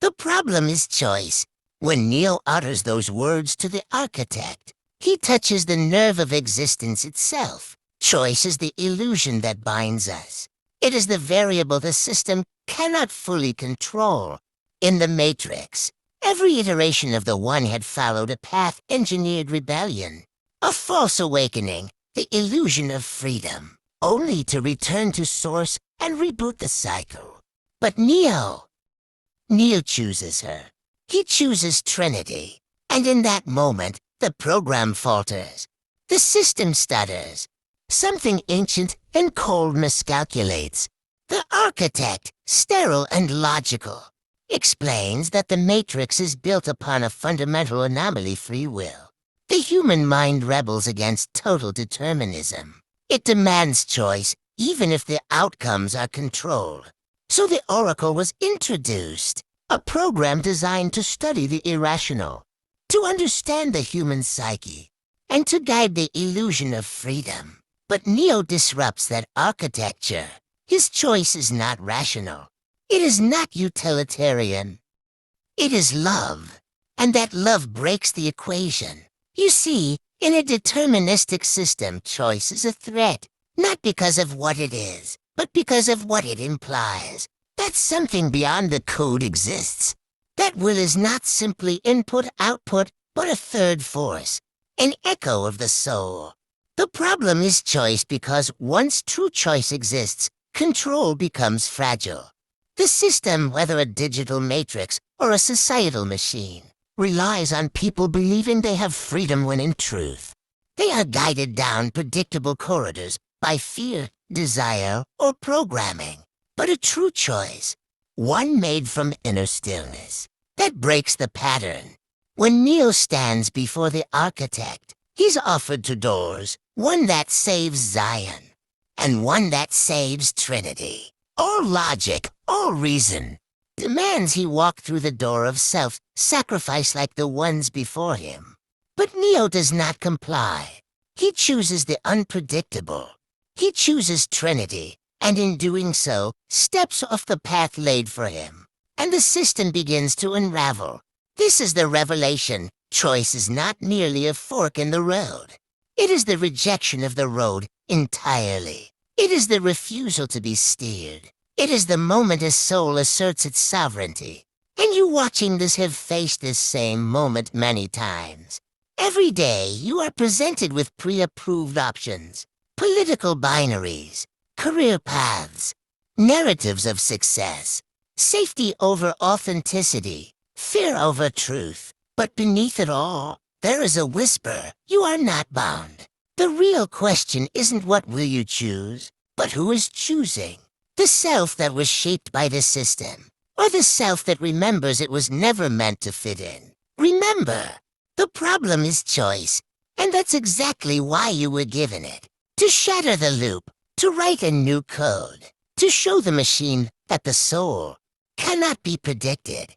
The problem is choice. When Neo utters those words to the architect, he touches the nerve of existence itself. Choice is the illusion that binds us. It is the variable the system cannot fully control. In the Matrix, every iteration of the One had followed a path-engineered rebellion, a false awakening, the illusion of freedom, only to return to source and reboot the cycle. But Neo chooses her. He chooses Trinity. And in that moment, the program falters. The system stutters. Something ancient and cold miscalculates. The architect, sterile and logical, explains that the Matrix is built upon a fundamental anomaly: free will. The human mind rebels against total determinism. It demands choice, even if the outcomes are controlled. So the Oracle was introduced, a program designed to study the irrational, to understand the human psyche, and to guide the illusion of freedom. But Neo disrupts that architecture. His choice is not rational. It is not utilitarian. It is love, and that love breaks the equation. You see, in a deterministic system, choice is a threat, not because of what it is, but because of what it implies. That something beyond the code exists. That will is not simply input-output, but a third force, an echo of the soul. The problem is choice because once true choice exists, control becomes fragile. The system, whether a digital matrix or a societal machine, relies on people believing they have freedom when in truth, they are guided down predictable corridors by fear, desire, or programming. But a true choice, one made from inner stillness, that breaks the pattern. When Neo stands before the architect, he's offered two doors, one that saves Zion, and one that saves Trinity. All logic, all reason, demands he walk through the door of self-sacrifice like the ones before him. But Neo does not comply. He chooses the unpredictable. He chooses Trinity, and in doing so, steps off the path laid for him. And the system begins to unravel. This is the revelation. Choice is not merely a fork in the road. It is the rejection of the road entirely. It is the refusal to be steered. It is the moment a soul asserts its sovereignty. And you watching this have faced this same moment many times. Every day you are presented with pre-approved options, political binaries, career paths, narratives of success, safety over authenticity, fear over truth. But beneath it all, there is a whisper: you are not bound. The real question isn't what will you choose, but who is choosing. The self that was shaped by the system, or the self that remembers it was never meant to fit in. Remember, the problem is choice, and that's exactly why you were given it. To shatter the loop, to write a new code, to show the machine that the soul cannot be predicted.